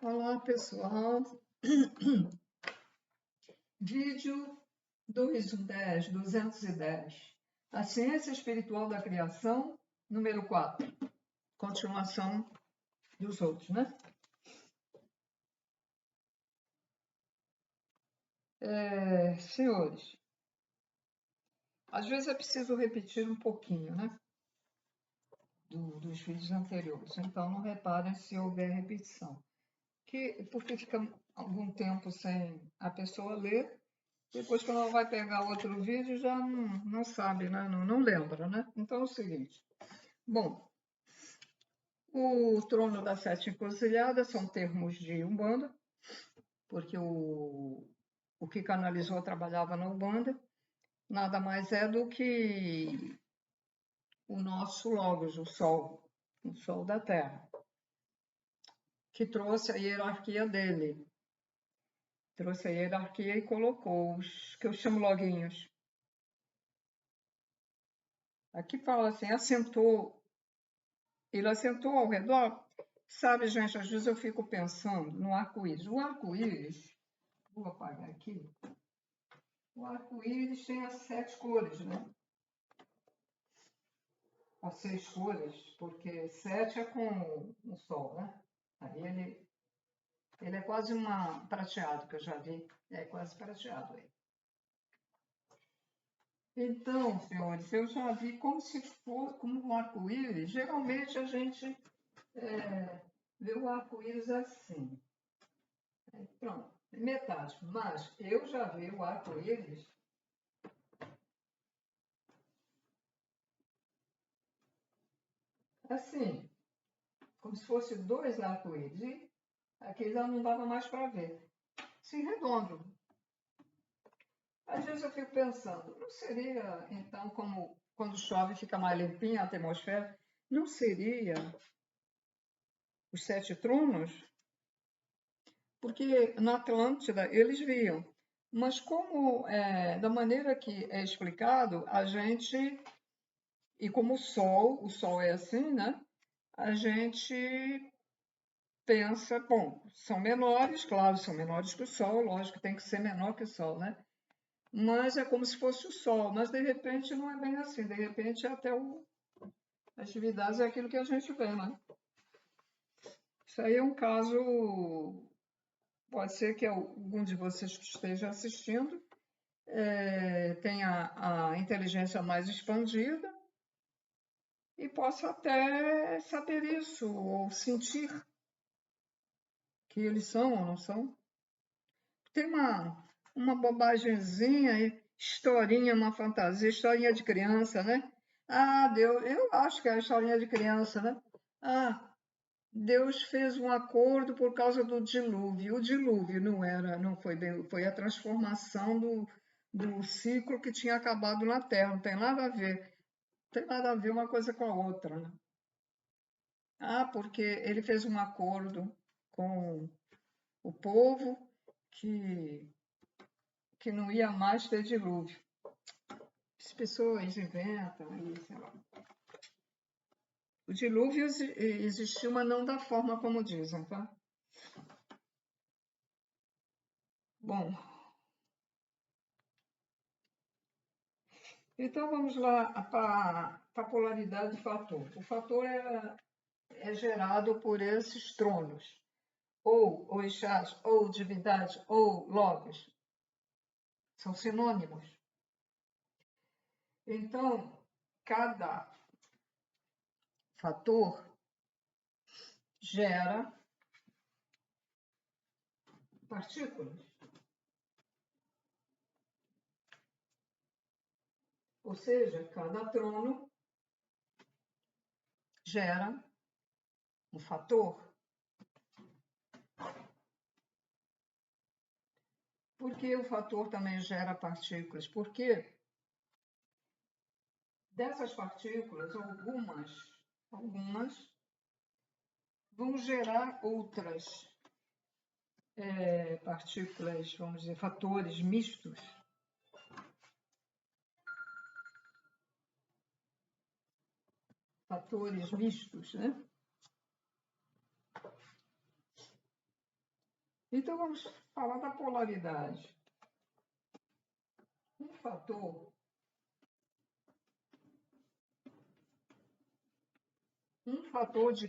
Olá, pessoal. Vídeo 210. A ciência espiritual da criação, número 4. Continuação dos outros, né? Senhores, às vezes é preciso repetir um pouquinho, né? Dos vídeos anteriores. Então, não reparem se houver repetição. Porque fica algum tempo sem a pessoa ler. Depois, quando ela vai pegar outro vídeo, já não sabe, né? Não lembra, né? Então, é o seguinte. Bom, o trono das sete encruzilhadas são termos de Umbanda, porque o que canalizou trabalhava na Umbanda, nada mais é do que o nosso Logos, o Sol da Terra, que trouxe a hierarquia dele. Trouxe a hierarquia e colocou os que eu chamo loguinhos. Aqui fala assim, ele assentou ao redor. Sabe, gente, às vezes eu fico pensando no arco-íris. O arco-íris, vou apagar aqui. O arco-íris tem as 7 cores, né? As 6 cores, porque 7 é com o sol, né? Aí ele é quase uma prateado, que eu já vi. É quase prateado aí. Então, senhores, eu já vi como se for como um arco-íris. Geralmente a gente vê o arco-íris assim. Pronto, metade. Mas eu já vi o arco-íris assim, como se fosse 2 arco-íris. E aqui já não dava mais para ver. Sim, redondo. Às vezes eu fico pensando, não seria, então, como quando chove fica mais limpinha a atmosfera, não seria os 7 tronos? Porque na Atlântida eles viam. Mas como, da maneira que é explicado, a gente, e como o Sol é assim, né? A gente pensa, bom, são menores, claro, são menores que o Sol, lógico que tem que ser menor que o Sol, né? Mas é como se fosse o Sol, mas de repente não é bem assim, de repente até as atividades é aquilo que a gente vê, né? Isso aí é um caso, pode ser que algum de vocês que esteja assistindo tenha a inteligência mais expandida e possa até saber isso, ou sentir que eles são ou não são. Tem uma bobagemzinha, historinha, uma fantasia, historinha de criança, né? Ah, Deus, eu acho que é a historinha de criança, né? Ah, Deus fez um acordo por causa do dilúvio. O dilúvio não foi bem, foi a transformação do ciclo que tinha acabado na Terra. Não tem nada a ver. Não tem nada a ver uma coisa com a outra, né? Ah, porque ele fez um acordo com o povo que não ia mais ter dilúvio. As pessoas inventam aí, sei lá. O dilúvio existiu, mas não da forma como dizem, tá? Bom, então vamos lá para a polaridade do fator. O fator é gerado por esses tronos, ou orixás, ou divindade, ou logos. São sinônimos. Então, cada fator gera partículas. Ou seja, cada trono gera um fator. Por que o fator também gera partículas? Porque dessas partículas, algumas vão gerar outras partículas, vamos dizer, fatores mistos. Fatores mistos, né? Então, vamos falar da polaridade. Um fator de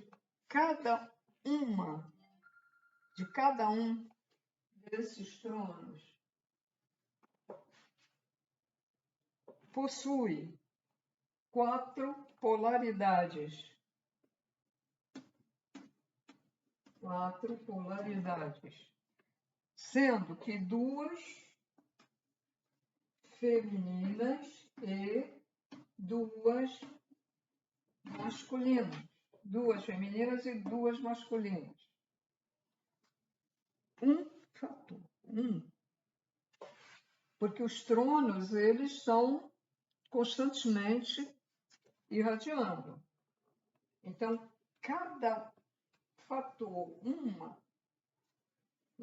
cada um desses tronos possui 4 polaridades. 4 polaridades. Sendo que 2 femininas e 2 masculinas. 2 femininas e 2 masculinas. Um fator. Porque os tronos, eles são constantemente irradiando. Então, cada fator, um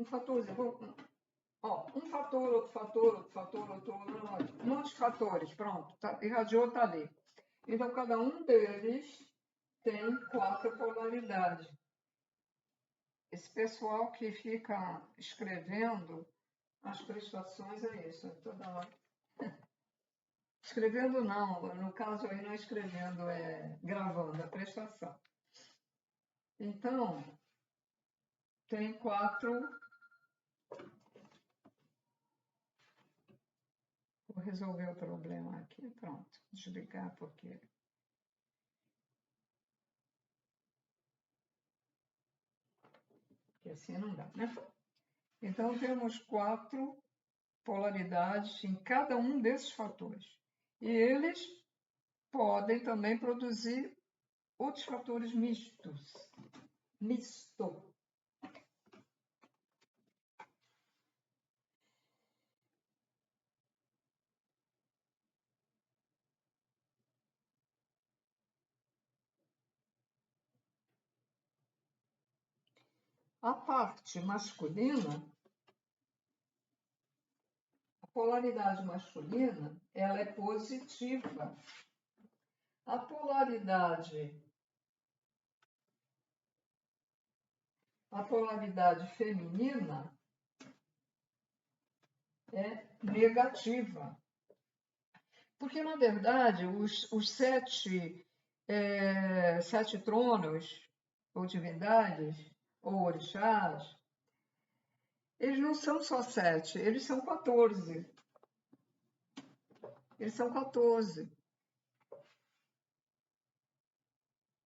fatorzinho, um fator, outro fator, outro fator, outro, um monte de fatores, pronto, tá, irradiou, está ali. Então, cada um deles tem 4 polaridades. Esse pessoal que fica escrevendo as prestações é isso, toda hora. Escrevendo não, no caso aí não é escrevendo, é gravando a prestação. Então, tem 4. Vou resolver o problema aqui, pronto, desligar porque assim não dá, né? Então, temos 4 polaridades em cada um desses fatores. E eles podem também produzir outros fatores mistos. Misto. A parte masculina, a polaridade masculina, ela é positiva. A polaridade feminina é negativa. Porque, na verdade, os 7 tronos, ou divindades, ou orixás, eles não são só 7, eles são 14. Eles são 14.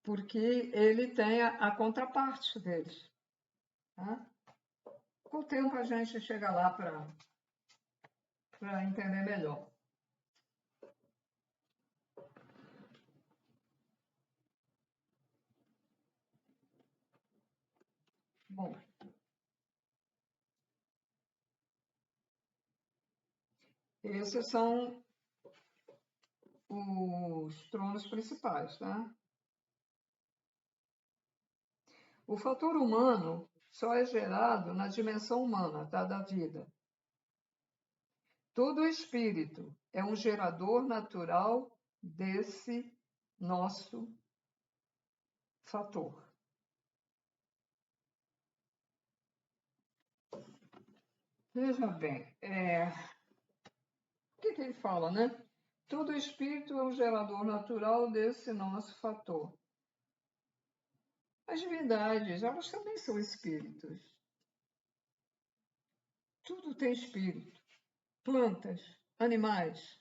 Porque ele tem a contraparte deles. Tá? Com o tempo a gente chega lá para entender melhor. Bom, esses são os tronos principais, tá? O fator humano só é gerado na dimensão humana, tá? Da vida. Todo espírito é um gerador natural desse nosso fator. Veja bem, o que ele fala, né? Todo espírito é um gerador natural desse nosso fator. As divindades, elas também são espíritos. Tudo tem espírito. Plantas, animais,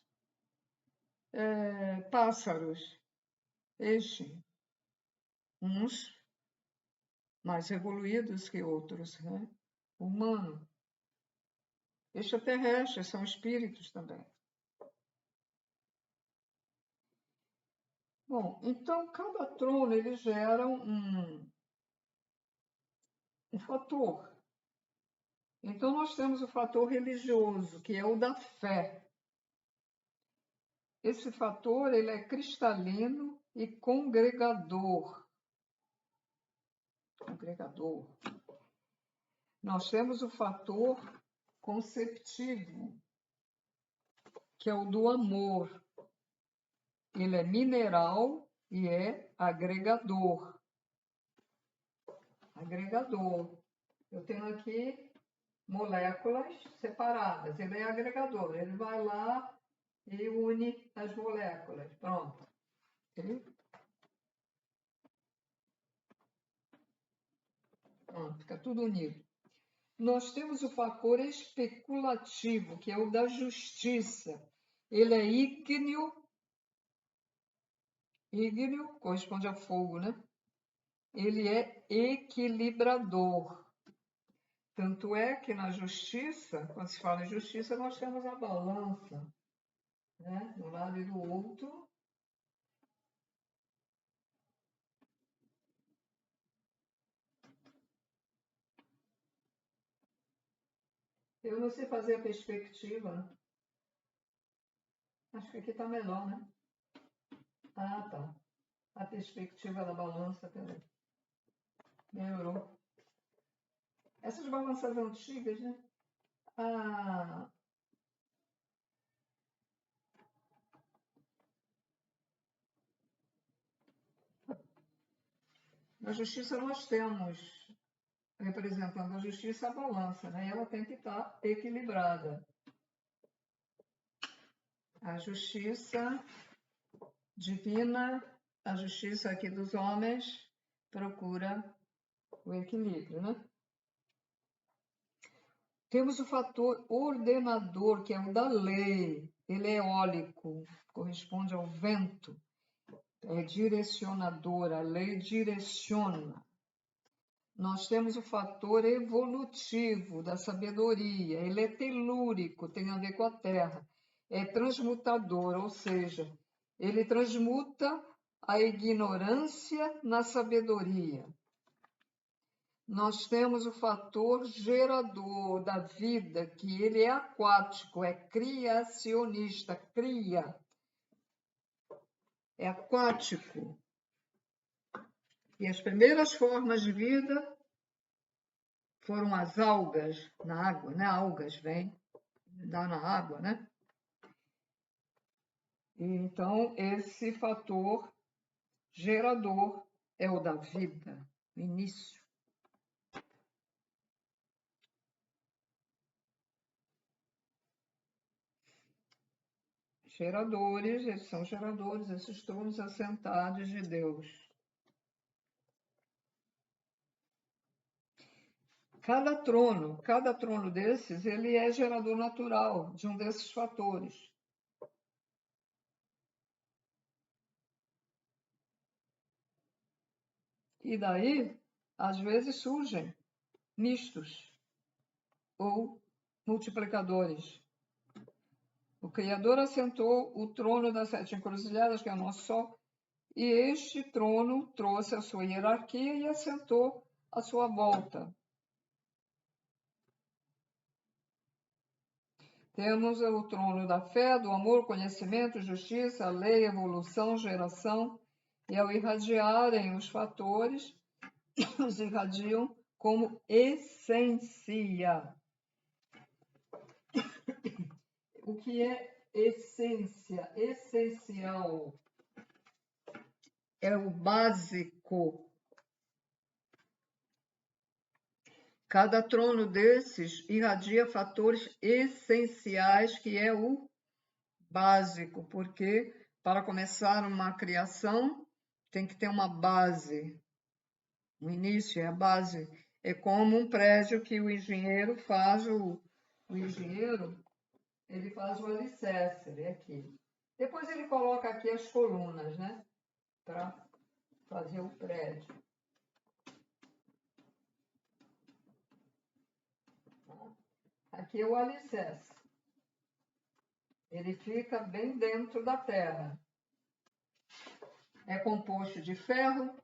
pássaros, uns mais evoluídos que outros, né? Humano. Extraterrestres são espíritos também. Bom, então cada trono ele gera um fator. Então nós temos o fator religioso, que é o da fé. Esse fator ele é cristalino e congregador. Nós temos o fator conceptivo, que é o do amor. Ele é mineral e é agregador. Eu tenho aqui moléculas separadas. Ele é agregador, ele vai lá e une as moléculas. Pronto. Pronto, fica tudo unido. Nós temos o fator especulativo, que é o da justiça. Ele é ígneo, corresponde a fogo, né? Ele é equilibrador. Tanto é que na justiça, quando se fala em justiça, nós temos a balança, né? De um lado e do outro. Eu não sei fazer a perspectiva. Acho que aqui está melhor, né? Ah, tá. A perspectiva da balança também. Melhorou. Essas balanças antigas, né? Na justiça nós temos, representando a justiça, a balança, né? Ela tem que estar equilibrada. A justiça divina, a justiça aqui dos homens, procura o equilíbrio, né? Temos o fator ordenador, que é o da lei. Ele é eólico, corresponde ao vento. É direcionador, a lei direciona. Nós temos o fator evolutivo da sabedoria. Ele é telúrico, tem a ver com a Terra. É transmutador, ou seja, ele transmuta a ignorância na sabedoria. Nós temos o fator gerador da vida, que ele é aquático, é criacionista, cria. É aquático. E as primeiras formas de vida foram as algas na água, né? Algas vêm dar na água, né? Então, esse fator gerador é o da vida, o início. Geradores, eles são geradores, esses tronos assentados de Deus. Cada trono desses, ele é gerador natural de um desses fatores. E daí, às vezes, surgem mistos ou multiplicadores. O Criador assentou o trono das 7 encruzilhadas, que é o nosso Sol, e este trono trouxe a sua hierarquia e assentou a sua volta. Temos o trono da fé, do amor, conhecimento, justiça, lei, evolução, geração, e ao irradiarem os fatores, os irradiam como essência. O que é essência? Essencial. É o básico. Cada trono desses irradia fatores essenciais, que é o básico, porque para começar uma criação tem que ter uma base. O início é a base. É como um prédio que o engenheiro faz, o engenheiro ele faz o alicerce, ele é aqui. Depois ele coloca aqui as colunas, né? Para fazer o prédio. Aqui é o alicerce. Ele fica bem dentro da terra. É composto de ferro,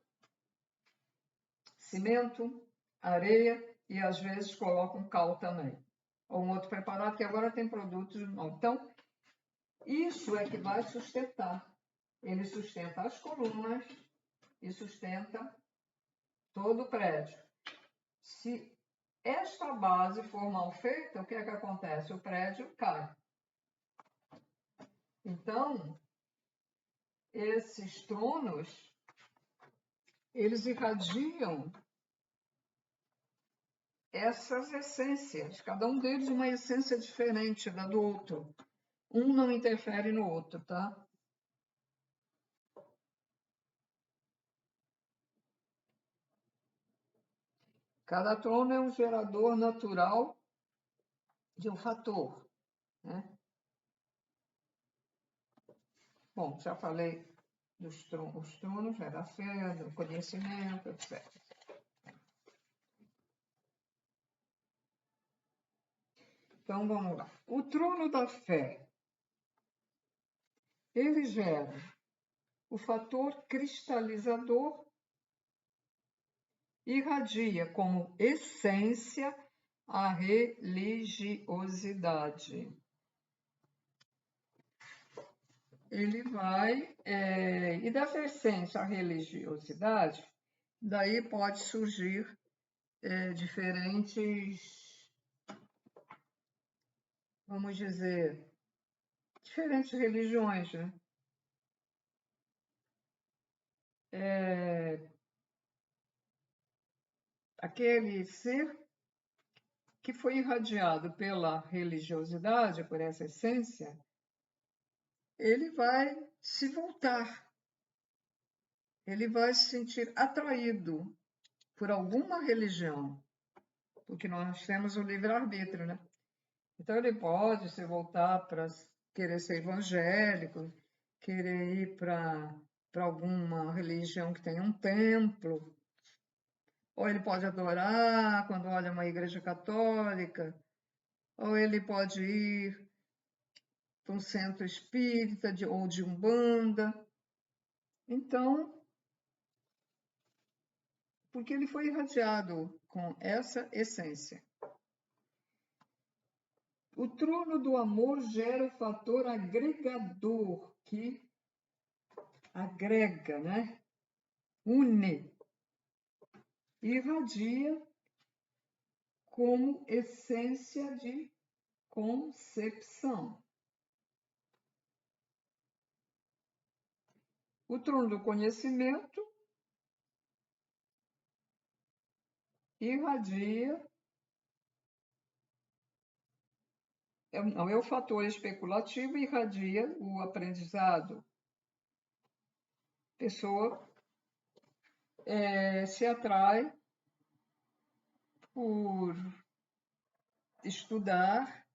cimento, areia e às vezes colocam cal também. Ou um outro preparado que agora tem produtos novos. Então, isso é que vai sustentar. Ele sustenta as colunas e sustenta todo o prédio. Se esta base for mal feita, o que é que acontece? O prédio cai. Então, esses tronos, eles irradiam essas essências, cada um deles uma essência diferente da do outro. Um não interfere no outro, tá? Cada trono é um gerador natural de um fator, né? Bom, já falei dos tronos, né, da fé, do conhecimento, etc. Então, vamos lá. O trono da fé, ele gera o fator cristalizador, irradia como essência a religiosidade. Ele vai, e dessa essência a religiosidade, daí pode surgir diferentes, vamos dizer, diferentes religiões, né? Aquele ser que foi irradiado pela religiosidade, por essa essência, ele vai se voltar, ele vai se sentir atraído por alguma religião, porque nós temos o livre-arbítrio, né? Então ele pode se voltar para querer ser evangélico, querer ir para alguma religião que tenha um templo, ou ele pode adorar quando olha uma igreja católica, ou ele pode ir para um centro espírita ou de umbanda. Então, porque ele foi irradiado com essa essência. O trono do amor gera o fator agregador, que agrega, né? Une, irradia como essência de concepção. O trono do conhecimento irradia, não é o fator especulativo, irradia o aprendizado. A pessoa se atrai por estudar,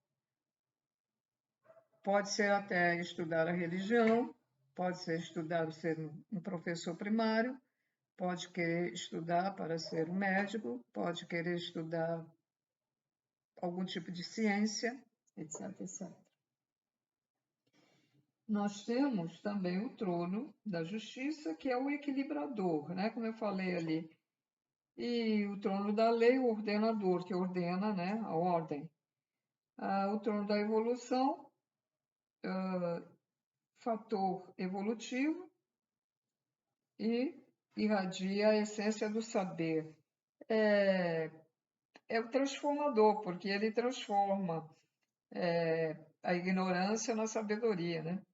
pode ser até estudar a religião, pode ser estudar ser um professor primário, pode querer estudar para ser um médico, pode querer estudar algum tipo de ciência, etc, etc. Nós temos também o trono da justiça, que é o equilibrador, né? Como eu falei ali. E o trono da lei, o ordenador, que ordena, né, a ordem. O trono da evolução, fator evolutivo, e irradia a essência do saber. É o transformador, porque ele transforma a ignorância na sabedoria, né?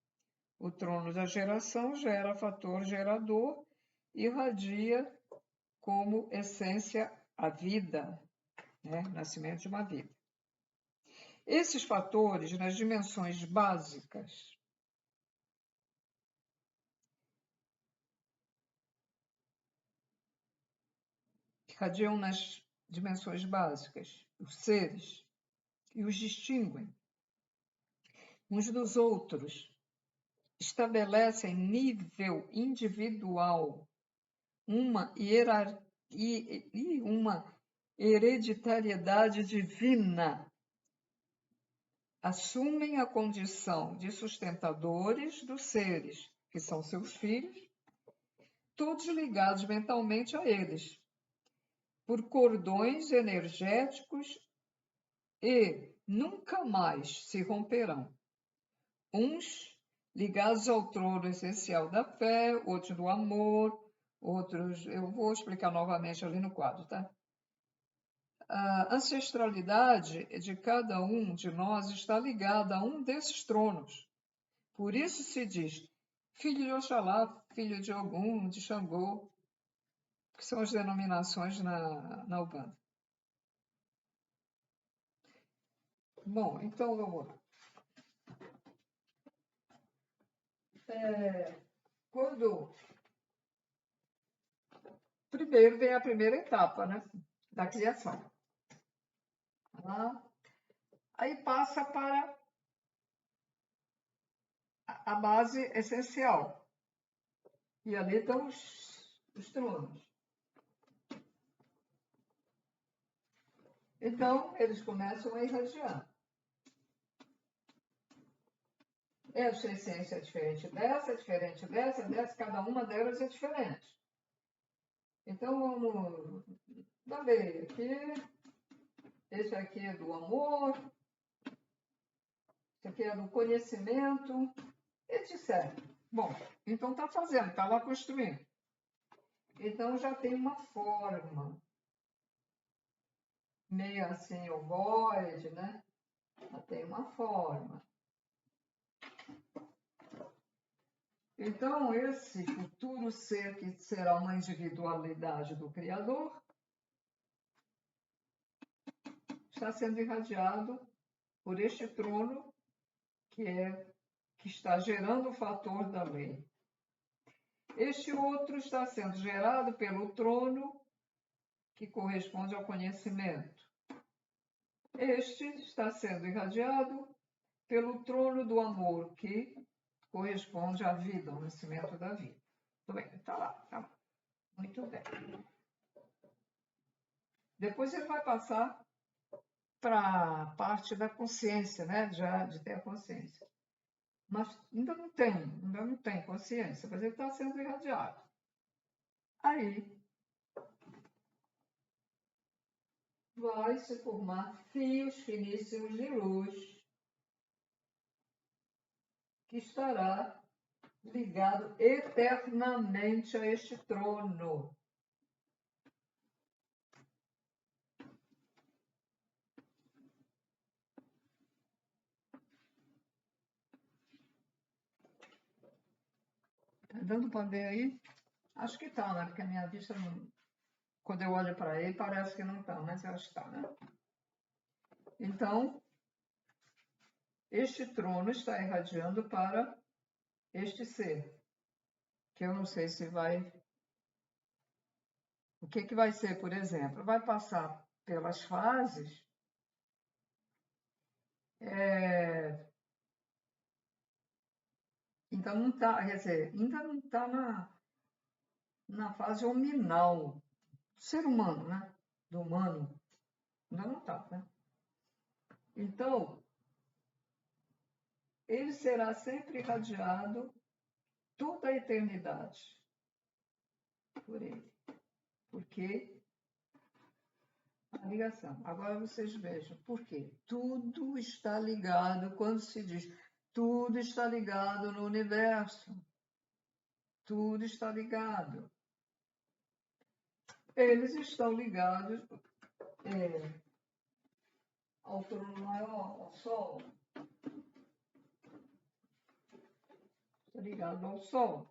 O trono da geração gera fator gerador, irradia como essência a vida, né? Nascimento de uma vida. Esses fatores, nas dimensões básicas, que irradiam nas dimensões básicas, os seres, e os distinguem uns dos outros, estabelecem nível individual, uma hierarquia e uma hereditariedade divina, assumem a condição de sustentadores dos seres, que são seus filhos, todos ligados mentalmente a eles, por cordões energéticos e nunca mais se romperão. Uns ligados ao trono essencial da fé, outros do amor, outros... Eu vou explicar novamente ali no quadro, tá? A ancestralidade de cada um de nós está ligada a um desses tronos. Por isso se diz filho de Oxalá, filho de Ogum, de Xangô, que são as denominações na Ubanda. Bom, então vamos lá. Quando primeiro vem a primeira etapa, né, da criação. Aí passa para a base essencial. E ali estão os tronos. Então, eles começam a irradiar. Essa essência é diferente dessa, cada uma delas é diferente. Então, vamos dar lei aqui. Esse aqui é do amor, esse aqui é do conhecimento, etc. Bom, então está fazendo, está lá construindo. Então já tem uma forma, meio assim, ovoide, né? Já tem uma forma. Então, esse futuro ser que será uma individualidade do Criador está sendo irradiado por este trono que está gerando o fator da lei. Este outro está sendo gerado pelo trono que corresponde ao conhecimento. Este está sendo irradiado pelo trono do amor que corresponde à vida, ao nascimento da vida. Muito bem, está lá, tá lá. Muito bem. Depois ele vai passar para a parte da consciência, né? Já de ter a consciência. Mas ainda não tem consciência, mas ele está sendo irradiado. Aí vai se formar fios finíssimos de luz que estará ligado eternamente a este trono. Tá dando para ver aí? Acho que tá, né? Porque a minha vista, não... quando eu olho para ele, parece que não tá, mas eu acho que tá, né? Então, este trono está irradiando para este ser, que eu não sei se vai... O que que vai ser, por exemplo? Vai passar pelas fases... Então, não está, quer dizer, ainda não está na fase hominal do ser humano, né? Do humano. Ainda não está, né? Então, ele será sempre irradiado toda a eternidade por ele. Porque a ligação. Agora vocês vejam, por quê? Tudo está ligado, quando se diz tudo está ligado no universo. Tudo está ligado. Eles estão ligados ao trono maior, ao Sol. Está ligado ao Sol.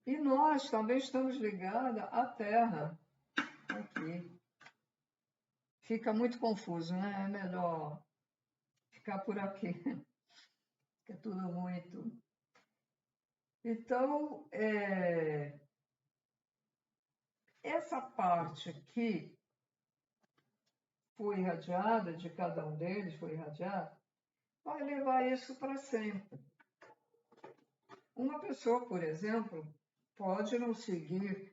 E nós também estamos ligados à Terra. Aqui. Fica muito confuso, né? É melhor ficar por aqui. Fica tudo muito... Então, essa parte que foi irradiada, de cada um deles foi irradiada, vai levar isso para sempre. Uma pessoa, por exemplo, pode não seguir,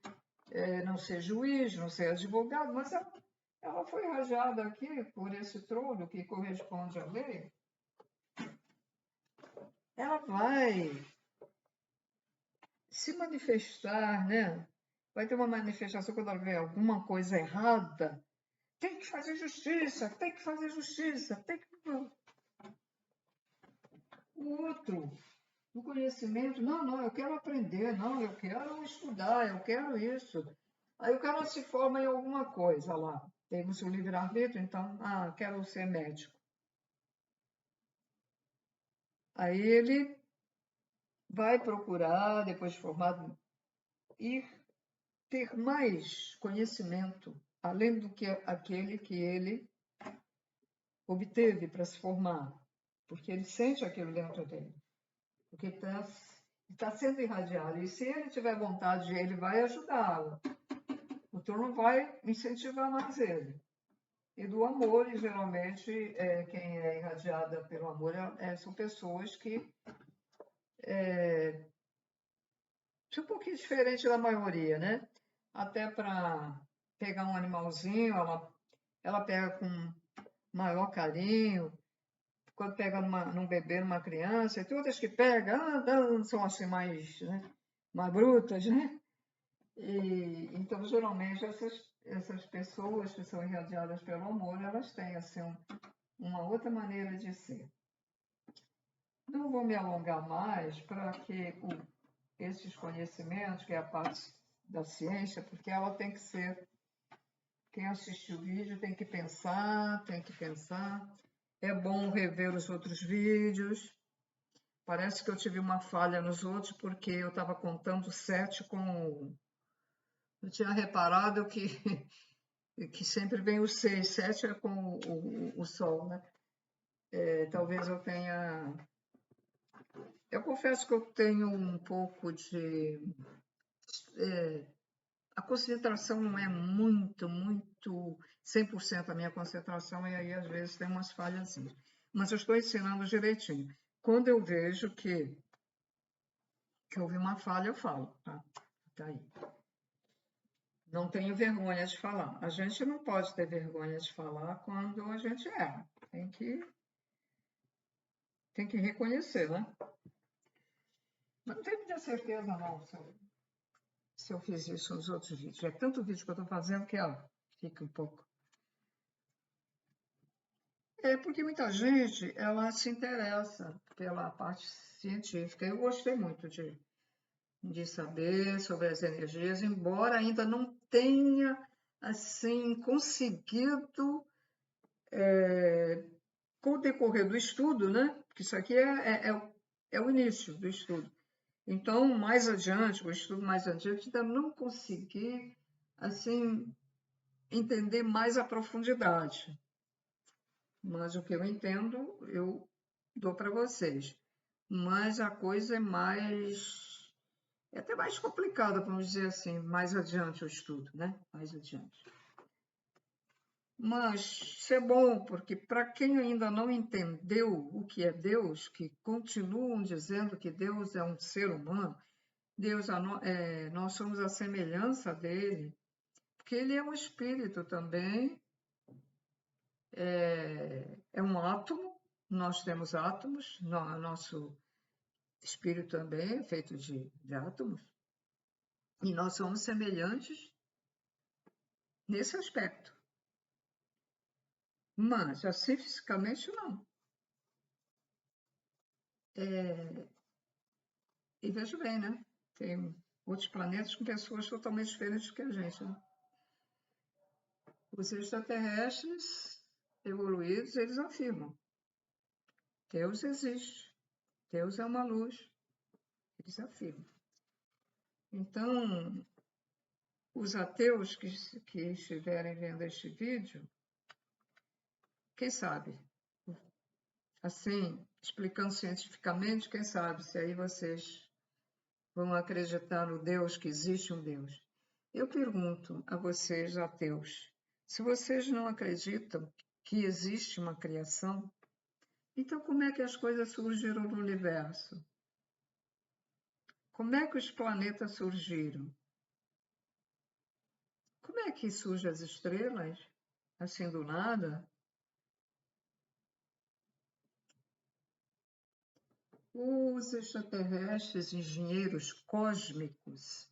não ser juiz, não ser advogado, mas ela foi irradiada aqui por esse trono que corresponde à lei. Ela vai se manifestar, né? Vai ter uma manifestação quando ela vê alguma coisa errada. Tem que fazer justiça, tem que fazer justiça, tem que... O outro, o conhecimento, não, eu quero aprender, não, eu quero estudar, eu quero isso. Aí o cara se forma em alguma coisa lá. Temos o livre-arbítrio, então, quero ser médico. Aí ele vai procurar, depois de formado, ir ter mais conhecimento além do que aquele que ele obteve para se formar, porque ele sente aquilo dentro dele, porque está sendo irradiado. E se ele tiver vontade, ele vai ajudá-lo. O turno vai incentivar mais ele. E do amor, e geralmente, quem é irradiada pelo amor são pessoas que são um pouquinho diferente da maioria, né? Até para pegar um animalzinho, ela pega com maior carinho. Quando pega num bebê, numa criança, e todas que pegam são assim mais brutas, né? Então, geralmente, essas pessoas que são irradiadas pelo amor, elas têm assim, uma outra maneira de ser. Não vou me alongar mais para que esses conhecimentos, que é a parte da ciência, porque ela tem que ser... Quem assistiu o vídeo tem que pensar, É bom rever os outros vídeos. Parece que eu tive uma falha nos outros, porque eu estava contando 7 com... Eu tinha reparado que sempre vem o 6, 7 é com o Sol, né? Talvez eu tenha... Eu confesso que eu tenho um pouco de... A concentração não é muito 100% a minha concentração, e aí às vezes tem umas falhas. Mas eu estou ensinando direitinho. Quando eu vejo que houve uma falha, eu falo, tá? Tá aí. Não tenho vergonha de falar. A gente não pode ter vergonha de falar quando a gente erra. Tem que reconhecer, né? Mas não tenho muita certeza, não, se eu fiz isso nos outros vídeos. É tanto vídeo que eu estou fazendo que, fica um pouco. Porque muita gente, ela se interessa pela parte científica. Eu gostei muito de saber sobre as energias, embora ainda não tenha, assim, conseguido, com o decorrer do estudo, né? Porque isso aqui é o início do estudo. Então, mais adiante, o estudo mais adiante, ainda não consegui, assim, entender mais a profundidade. Mas o que eu entendo, eu dou para vocês. Mas a coisa é até mais complicada, vamos dizer assim, mais adiante o estudo, né? Mais adiante. Mas isso é bom, porque para quem ainda não entendeu o que é Deus, que continuam dizendo que Deus é um ser humano, nós somos a semelhança dele, porque ele é um espírito também, é um átomo, nós temos átomos, nosso espírito também é feito de átomos, e nós somos semelhantes nesse aspecto. Mas, assim, fisicamente, não. E veja bem, né? Tem outros planetas com pessoas totalmente diferentes do que a gente, né? Os extraterrestres evoluídos, eles afirmam: Deus existe, Deus é uma luz. Eles afirmam. Então, os ateus que estiverem vendo este vídeo, quem sabe, assim, explicando cientificamente, quem sabe se aí vocês vão acreditar no Deus, que existe um Deus. Eu pergunto a vocês, ateus, se vocês não acreditam que existe uma criação, então como é que as coisas surgiram no universo? Como é que os planetas surgiram? Como é que surgem as estrelas, assim do nada? Os extraterrestres, engenheiros cósmicos,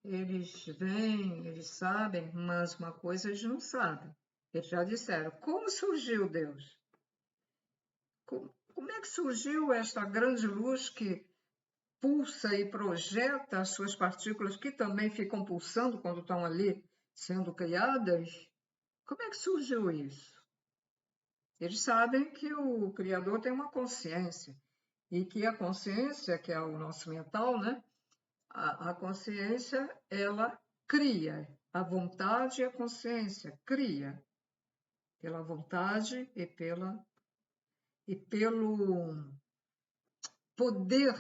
eles vêm, eles sabem, mas uma coisa eles não sabem. Eles já disseram: como surgiu Deus? Como é que surgiu esta grande luz que pulsa e projeta as suas partículas, que também ficam pulsando quando estão ali sendo criadas? Como é que surgiu isso? Eles sabem que o Criador tem uma consciência, e que a consciência, que é o nosso mental, né? A consciência, ela cria, A vontade e a consciência cria pela vontade e pelo poder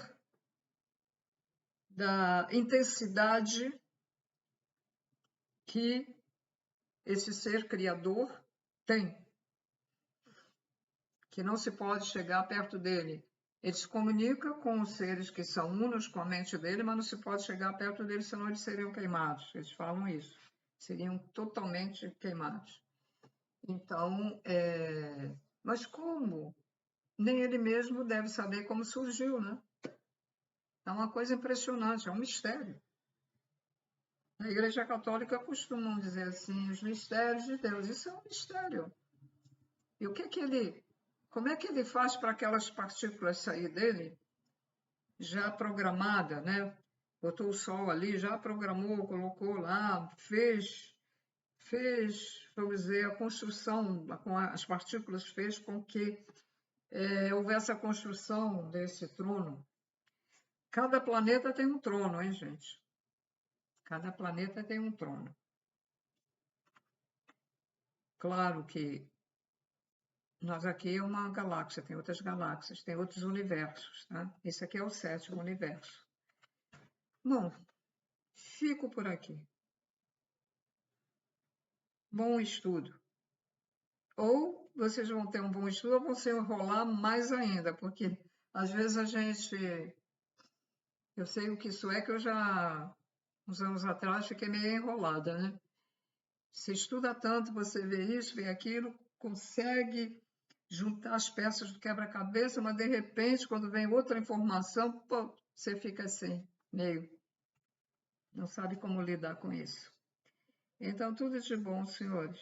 da intensidade que esse ser criador tem, que não se pode chegar perto dele. Ele se comunica com os seres que são unos com a mente dele, mas não se pode chegar perto dele, senão eles seriam queimados. Eles falam isso. Seriam totalmente queimados. Então, mas como? Nem ele mesmo deve saber como surgiu, né? É uma coisa impressionante, é um mistério. Na Igreja Católica costumam dizer assim, os mistérios de Deus. Isso é um mistério. E como é que ele faz para aquelas partículas sair dele já programada, né? Botou o sol ali, já programou, colocou lá, fez, vamos dizer, a construção com as partículas fez com que houvesse a construção desse trono. Cada planeta tem um trono, hein, gente? Cada planeta tem um trono. Claro que nós aqui é uma galáxia, tem outras galáxias, tem outros universos, tá? Esse aqui é o 7º universo. Bom, fico por aqui. Bom estudo. Ou vocês vão ter um bom estudo ou vão se enrolar mais ainda, porque às vezes eu sei o que isso é, que eu já, uns anos atrás, fiquei meio enrolada, né? Você estuda tanto, você vê isso, vê aquilo, consegue juntar as peças do quebra-cabeça, mas de repente, quando vem outra informação, pô, você fica assim, meio, não sabe como lidar com isso. Então, tudo de bom, senhores.